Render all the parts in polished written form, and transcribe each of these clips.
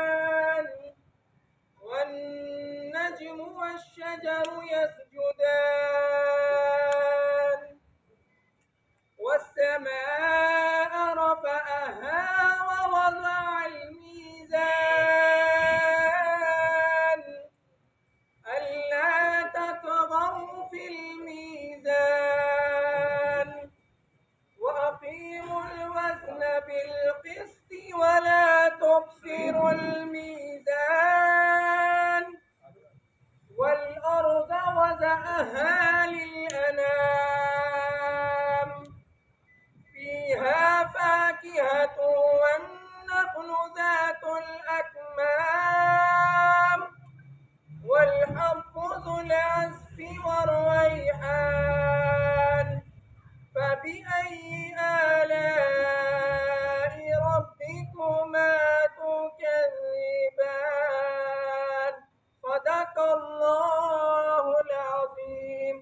بحسبان والنجم والشجر يسجدان والسماء رفعها ووضع الميزان ألا تطغوا في الميزان وأقيموا الوزن بالقسط ولا تخسروا الميزان والأرض وضعها للأنام فيها فاكهة والنخل ذات الأكمام والحب ذو العصف والريحان فبأي آلاء ربكما تكذبان صدق الله العظيم.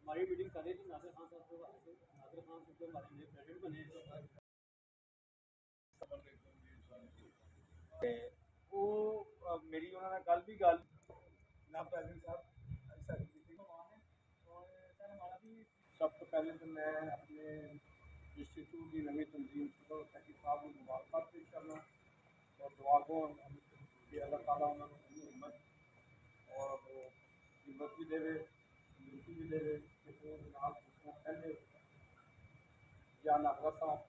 ہماری میٹنگ کر رہی تھی ناصر خان صاحب کو ناصر خان صاحب ہمارے نئے پریزیڈنٹ بنے وہ میری انہوں نے کل بھی گل جناب پریزیڈنٹ صاحب سب تو پہلے تو میں اپنے انسٹیٹیوٹ کی نئی تنظیم سیکٹری صاحب کو مبارکباد پیش کرنا اور دعا کو کہ اللہ تعالیٰ انہوں نے ہمت اور ہمت بھی دے بھی دے کہ وہ جناب پہلے یا ناظرہ صاحب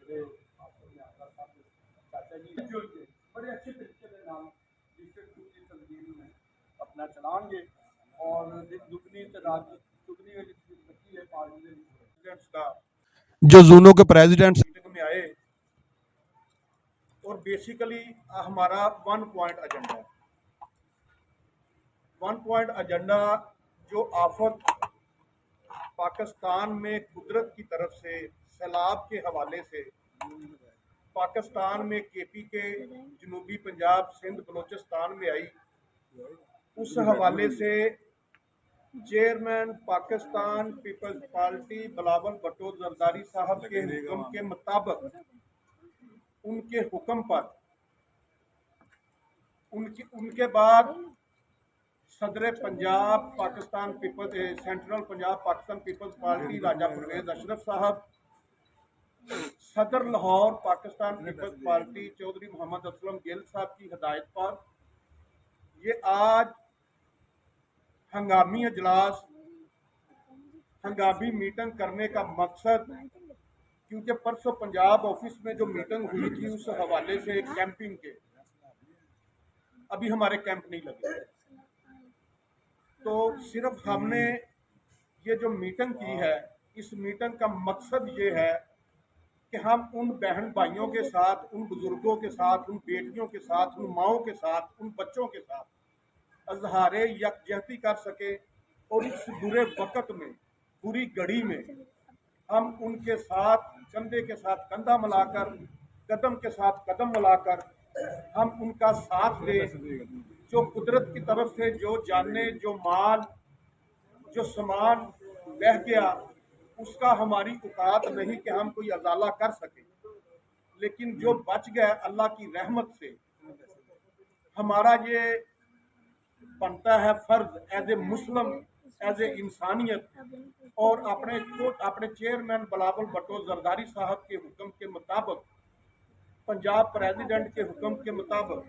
جڑے ناظرہ صاحب چاچا جی بڑے اچھے طریقے کے نام ڈسٹرکٹ کی تنظیم میں اپنا چلائیں گے اور دگنی تعداد دگنی ترقی ہے پارٹی کا جو زونوں کے پریزیڈنٹس میٹنگ میں آئے اور بیسیکلی ہمارا 1 پوائنٹ ایجنڈا ہے 1 پوائنٹ ایجنڈا جو آفت پاکستان میں قدرت کی طرف سے سیلاب کے حوالے سے پاکستان میں کے پی کے جنوبی پنجاب سندھ بلوچستان میں آئی اس حوالے سے چیئرمین پاکستان پیپلز پارٹی بلاول بھٹو زرداری صاحب کے حکم کے مطابق ان کے حکم پر ان کے بعد صدر پنجاب پاکستان پیپلز سینٹرل پنجاب پاکستان پیپلز پارٹی راجہ پرویز اشرف صاحب صدر لاہور پاکستان پیپلز پارٹی چودھری محمد اسلم گل صاحب کی ہدایت پر یہ آج ہنگامی اجلاس ہنگامی میٹنگ کرنے کا مقصد کیونکہ پرسوں پنجاب آفس میں جو میٹنگ ہوئی تھی اس حوالے سے کیمپنگ کے ابھی ہمارے کیمپ نہیں لگے تو صرف ہم نے یہ جو میٹنگ کی ہے اس میٹنگ کا مقصد یہ ہے کہ ہم ان بہن بھائیوں کے ساتھ ان بزرگوں کے ساتھ ان بیٹیوں کے ساتھ ان ماؤں کے ساتھ ان بچوں کے ساتھ اظہار یکجہتی کر سکے اور اس برے وقت میں بری گھڑی میں ہم ان کے ساتھ کندھے کے ساتھ کندھا ملا کر قدم کے ساتھ قدم ملا کر ہم ان کا ساتھ دیں جو قدرت کی طرف سے جو جانیں جو مال جو سامان بہہ گیا اس کا ہماری اوقات نہیں کہ ہم کوئی ازالہ کر سکیں لیکن جو بچ گیا اللہ کی رحمت سے ہمارا یہ بنتا ہے فرض as a Muslim as a انسانیت اور اپنے چیئرمین بلاول بھٹو زرداری صاحب کے حکم کے مطابق پنجاب پریزیڈنٹ کے حکم کے مطابق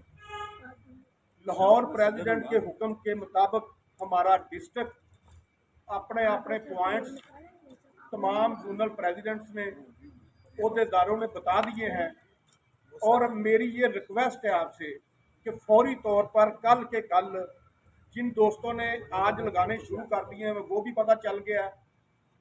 لاہور پریزیڈنٹ کے حکم کے مطابق ہمارا ڈسٹرکٹ اپنے پوائنٹس تمام زونل پریزیڈنٹس نے عہدیداروں نے بتا دیے ہیں اور میری یہ ریکویسٹ ہے آپ سے کہ فوری طور پر کل کے کل جن دوستوں نے آج لگانے شروع کر دیے ہیں وہ بھی پتہ چل گیا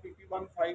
PP150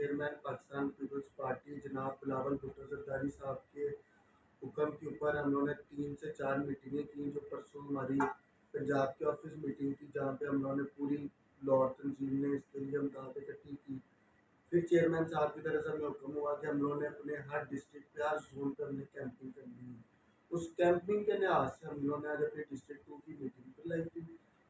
chairman Pakistan Peoples party جناب بلاول بھٹو زرداری صاحب کے حکم کے اوپر ہم لوگوں نے 3 سے 4 میٹنگیں کی. جو پرسوں ہماری پنجاب کے آفس میٹنگ تھی جہاں پہ ہم لوگوں نے پوری لاہور تنظیم نے اس کے لیے امداد اکٹھی کی. پھر چیئرمین صاحب کی طرف سے ہمیں حکم ہوا کہ ہم لوگوں نے اپنے ہر ڈسٹرکٹ پہ ہر زون پہ ہم نے کیمپنگ کرنی ہے. اس کیمپنگ کے لحاظ سے ہم لوگوں نے آج اپنے ڈسٹرکٹ 2 کی میٹنگ پہ لائی تھی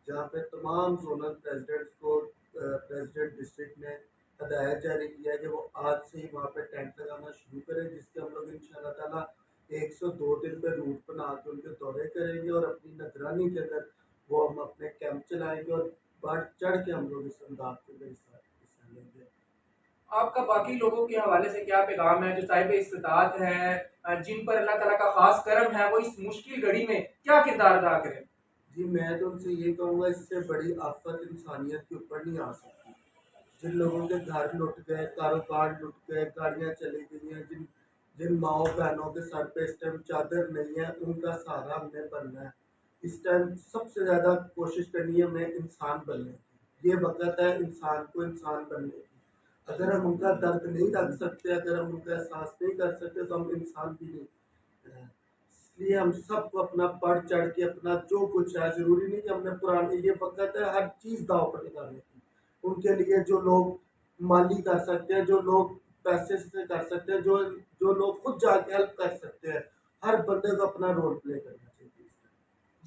جہاں پہ تمام زونل پریزیڈنٹس کو پریزیڈنٹ ڈسٹرکٹ نے ہدایت جاری کیا ہے کہ وہ آج سے ہی وہاں پہ ٹینٹ لگانا شروع کریں, جس کے ہم لوگ ان شاء اللہ تعالیٰ 102 دن پہ روٹ بنا کے ان کے دورے کریں گے اور اپنی نگرانی کے اندر وہ ہم اپنے کیمپ چلائیں گے اور بڑھ چڑھ کے ہم لوگ اس امداد کے اندر حصہ لیں گے. آپ کا باقی لوگوں کے حوالے سے کیا پیغام ہے جو صاحب استطاعت ہیں جن پر اللہ تعالیٰ کا خاص کرم ہے, وہ اس مشکل گھڑی میں کیا کردار ادا کریں؟ جی میں تو ان سے یہ کہوں گا اس سے بڑی آفت انسانیت کے اوپر نہیں آ سکتی. جن لوگوں کے گھر لٹ گئے, کاروبار لٹ گئے, گاڑیاں چلی گئی ہیں, جن ماؤں بہنوں کے سر پہ اس ٹائم چادر نہیں ہے, ان کا سہارا ہم نے بننا ہے. اس ٹائم سب سے زیادہ کوشش کرنی ہے ہمیں انسان بننے کی. یہ وقت ہے انسان کو انسان بننے کی. اگر ہم ان کا درد نہیں رکھ سکتے, اگر ہم ان کا احساس نہیں کر سکتے تو ہم انسان بھی نہیں. اس لیے ہم سب کو اپنا بڑھ چڑھ کے اپنا جو کچھ ہے, ضروری نہیں کہ ہم نے پرانے, یہ وقت ہے ہر چیز داؤ پر لگانے کی. ان کے لیے جو لوگ مالی کر سکتے ہیں, جو لوگ پیسے سے کر سکتے ہیں, جو لوگ خود جا کے ہیلپ کر سکتے ہیں, ہر بندے کو اپنا رول پلے کرنا چاہیے.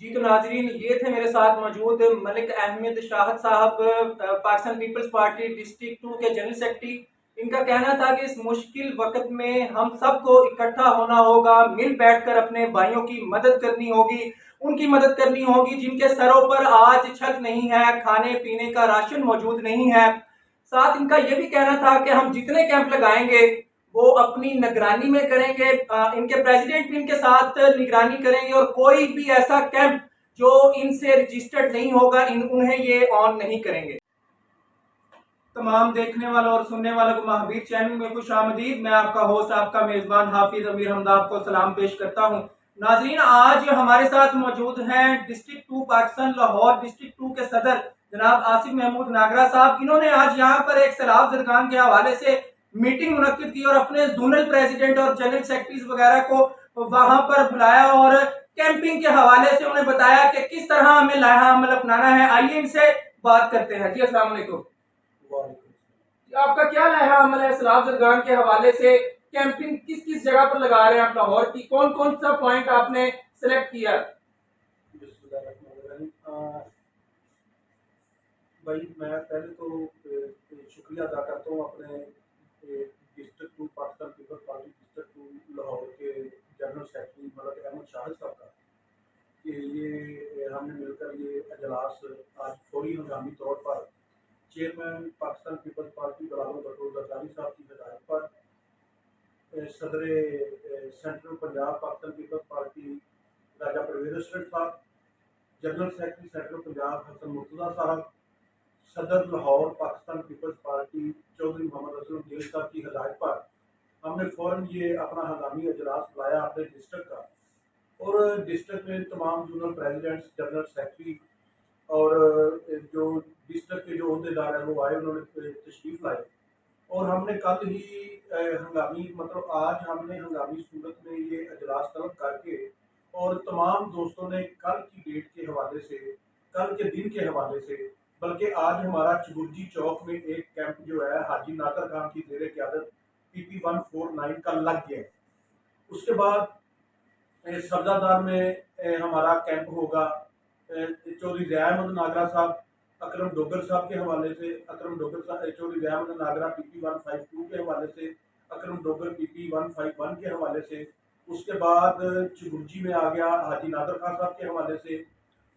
جی تو ناظرین, یہ تھے میرے ساتھ موجود ملک احمد شاہد صاحب, پاکستان پیپلز پارٹی ڈسٹرکٹ 2 کے جنرل سیکرٹری. ان کا کہنا تھا کہ اس مشکل وقت میں ہم سب کو اکٹھا ہونا ہوگا, مل بیٹھ کر اپنے بھائیوں کی مدد کرنی ہوگی, ان کی مدد کرنی ہوگی جن کے سروں پر آج چھت نہیں ہے, کھانے پینے کا راشن موجود نہیں ہے. ساتھ ان کا یہ بھی کہنا تھا کہ ہم جتنے کیمپ لگائیں گے وہ اپنی نگرانی میں کریں گے, ان کے پریزیڈنٹ بھی ان کے ساتھ نگرانی کریں گے, اور کوئی بھی ایسا کیمپ جو ان سے رجسٹرڈ نہیں ہوگا انہیں یہ آن نہیں کریں گے. تمام دیکھنے والوں اور سننے والوں کو مہابیر چینل میں خوش آمدید. میں آپ کا ہوسٹ, آپ کا میزبان حافظ امیر حمدہ آپ کو سلام پیش کرتا ہوں. ناظرین, آج ہمارے ساتھ موجود ہیں ڈسٹرکٹ 2 پاکستان لاہور ڈسٹرکٹ 2 کے صدر جناب آصف محمود ناگرہ صاحب. انہوں نے آج یہاں پر ایک سیلاب زدگان کے حوالے سے میٹنگ منعقد کی اور اپنے زونل پریزیڈنٹ اور جنرل سیکرٹریز وغیرہ کو وہاں پر بلایا اور کیمپنگ کے حوالے سے انہیں بتایا کہ کس طرح ہمیں لائحہ عمل اپنانا ہے. آئیے ان سے بات کرتے ہیں. جی السلام علیکم. آپ کا کیا لائحہ عمل ہے سیلاب زدگان کے حوالے سے؟ کیمپنگ کس کس جگہ پر لگا رہے ہیں آپ لاہور کی؟ کون کون سا پوائنٹ آپ نے سلیکٹ کیا؟ بسم اللہ الرحمن الرحیم. بھائی میں پہلے تو شکریہ ادا کرتا ہوں اپنے ڈسٹرکٹ 2 پاکستان پیپلز پارٹی ڈسٹرکٹ 2 لاہور کے جنرل سیکرٹری ملک احمد شاہد صاحب کا کہ یہ ہم نے مل کر یہ اجلاس آج فوری ہنگامی طور پر چیئرمین پاکستان پیپلز پارٹی بلاول بھٹو زرداری صاحب کی ہدایت پر صدر سینٹرل پنجاب پاکستان پیپلز پارٹی راجہ پرویز اسٹریٹ صاحب, general secretary central Punjab Hassan Murtaza صاحب, صدر لاہور پاکستان پیپلز پارٹی چودھری محمد اسلم جیل صاحب کی ہدایت پر ہم نے فوراً یہ اپنا ہنگامی اجلاس بلایا اپنے ڈسٹرکٹ کا. اور ڈسٹرکٹ میں تمام زونل پریزیڈنٹس, جنرل سیکرٹری اور جو ڈسٹرکٹ کے جو عہدیدار ہیں وہ آئے, انہوں نے تشریف لائے. اور ہم نے کل ہی ہنگامی آج ہم نے ہنگامی صورت میں یہ اجلاس طلب کر کے اور تمام دوستوں نے کل کی ڈیٹ کے حوالے سے, کل کے دن کے حوالے سے, بلکہ آج ہمارا چبرجی چوک میں ایک کیمپ جو ہے حاجی نادر خان کی زیر قیادت PP 149 کا لگ گیا. اس کے بعد سبزہ دار میں ہمارا کیمپ ہوگا چودھری ضیاء احمد ناگرہ صاحب اکرم ڈوگر صاحب کے حوالے سے, اکرم ڈوگر صاحب چودھری ضیاء احمد ناگرہ PP 152 کے حوالے سے, اکرم ڈوگر PP 151 کے حوالے سے. اس کے بعد چبرجی میں آ گیا حاجی نادر خان صاحب کے حوالے سے.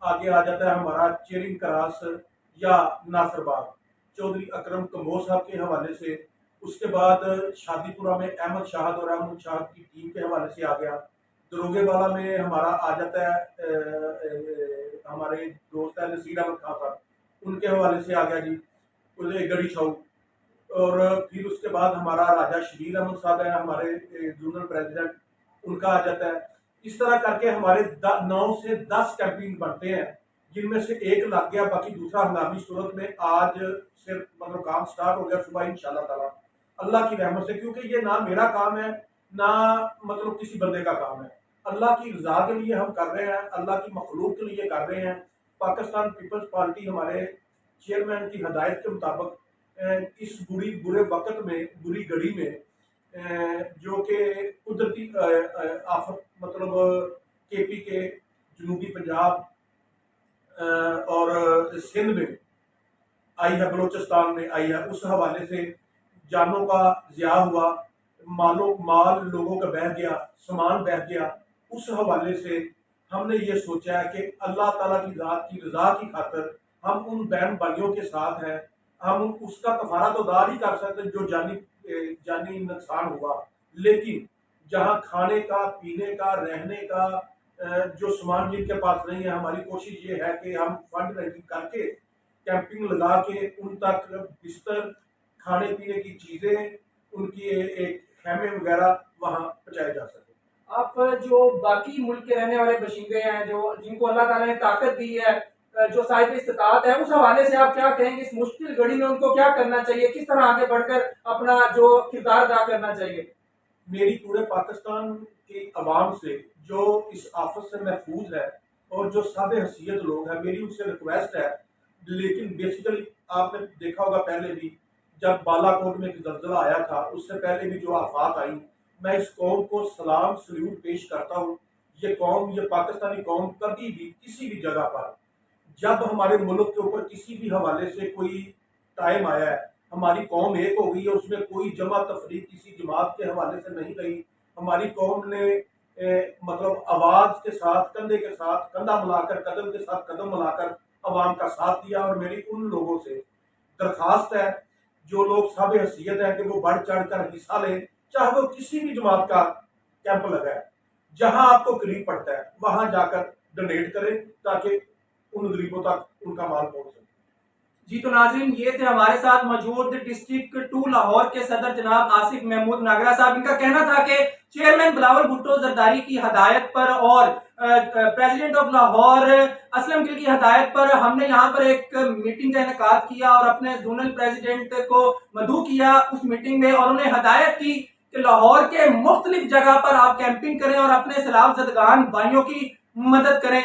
آگے آ جاتا ہے ہمارا چیرنگ کراس یا ناصر باغ چودھری اکرم کمبو صاحب کے حوالے سے. اس کے بعد شادی پورہ میں احمد شاہد اور احمد شاہد کی ٹیم کے حوالے سے آ گیا. دروگے والا میں ہمارا آ جاتا ہے ہمارے دوست ہے نصیر احمد خان صاحب, ان کے حوالے سے آ گیا جی گڑی چھاؤ. اور پھر اس کے بعد ہمارا راجہ شبیر احمد صاحب ہے ہمارے زونل پریزیڈنٹ, ان کا آ جاتا ہے. اس طرح کر کے ہمارے 9 سے 10 کیمپنگ بنتے ہیں جن میں سے ایک لگ گیا, باقی دوسرا ہنگامی صورت میں آج صرف کام سٹارٹ ہو گیا صبح انشاءاللہ تعالی. اللہ کی رحمت سے، کیونکہ یہ نہ میرا کام ہے نہ مطلب کسی بندے کا کام ہے، اللہ کی رضا کے لیے ہم کر رہے ہیں، اللہ کی مخلوق کے لیے کر رہے ہیں۔ پاکستان پیپلز پارٹی ہمارے چیئرمین کی ہدایت کے مطابق اس برے وقت میں، بری گھڑی میں جو کہ قدرتی آفت مطلب کے پی کے جنوبی پنجاب اور سندھ میں آئی ہے، بلوچستان میں آئی ہے، اس حوالے سے جانوں کا ضیاع ہوا، مال لوگوں کا بہہ گیا، سامان بہہ گیا، اس حوالے سے ہم نے یہ سوچا ہے کہ اللہ تعالیٰ کی ذات کی رضا کی خاطر ہم ان بہن بھائیوں کے ساتھ ہیں، ہم اس کا کفارہ تو ادا نہیں کر سکتے جو جانی نقصان ہوا، لیکن جہاں کھانے کا، پینے کا، رہنے کا جو سامان جن کے پاس نہیں ہے، ہماری کوشش یہ ہے کہ ہم فنڈ ریزنگ کر کے کیمپنگ لگا کے ان تک بستر، کھانے پینے کی چیزیں، ان کی ایک خیمے وغیرہ وہاں پہنچائے جا سکے۔ آپ جو باقی ملک کے رہنے والے باشندے ہیں، جو جن کو اللہ تعالیٰ نے طاقت دی ہے، جو صاحب استطاعت ہے، اس حوالے سے آپ کیا کہیں گے؟ اس مشکل گھڑی میں ان کو کیا کرنا چاہیے، کس طرح آگے بڑھ کر اپنا جو کردار ادا کرنا چاہیے؟ میری پورے پاکستان کی عوام سے جو اس آفت سے محفوظ ہے اور جو صاحب حیثیت لوگ ہیں، میری ان سے ریکویسٹ ہے، لیکن بیسیکلی آپ نے دیکھا ہوگا پہلے بھی جب بالا کوٹ میں ایک زلزلہ آیا تھا، اس سے پہلے بھی جو آفات آئی، میں اس قوم کو سلام سلیوٹ پیش کرتا ہوں۔ یہ قوم، یہ پاکستانی قوم کبھی بھی کسی بھی جگہ پر جب ہمارے ملک کے اوپر کسی بھی حوالے سے کوئی ٹائم آیا ہے، ہماری قوم ایک ہو گئی ہے، اس میں کوئی جمع تفریق کسی جماعت کے حوالے سے نہیں رہی۔ ہماری قوم نے مطلب آواز کے ساتھ، کندھے کے ساتھ کندھا ملا کر، قدم کے ساتھ قدم ملا کر عوام کا ساتھ دیا، اور میری ان لوگوں سے درخواست ہے جو لوگ صاحب حیثیت ہیں کہ وہ بڑھ چڑھ کر حصہ لیں، چاہے وہ کسی بھی جماعت کا کیمپ لگا ہے، جہاں آپ کو قریب پڑتا ہے وہاں جا کر ڈونیٹ کریں تاکہ ان غریبوں تک ان کا مال پہنچ سکے۔ جی تو ناظرین، یہ تھے ہمارے ساتھ موجود ڈسٹرکٹ 2 لاہور کے صدر جناب آصف محمود ناگرہ صاحب۔ ان کا کہنا تھا کہ چیئرمین بلاول بھٹو زرداری کی ہدایت پر اور پریزیڈنٹ آف لاہور اسلم گل کی ہدایت پر ہم نے یہاں پر ایک میٹنگ کا انعقاد کیا اور اپنے زونل پریزیڈنٹ کو مدعو کیا اس میٹنگ میں، اور انہیں ہدایت کی کہ لاہور کے مختلف جگہ پر آپ کیمپنگ کریں اور اپنے سیلاب زدگان بھائیوں کی مدد کریں۔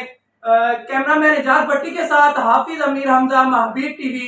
کیمرہ مین اعجاز بٹی کے ساتھ حافظ امیر حمزہ، مہابیر ٹی وی۔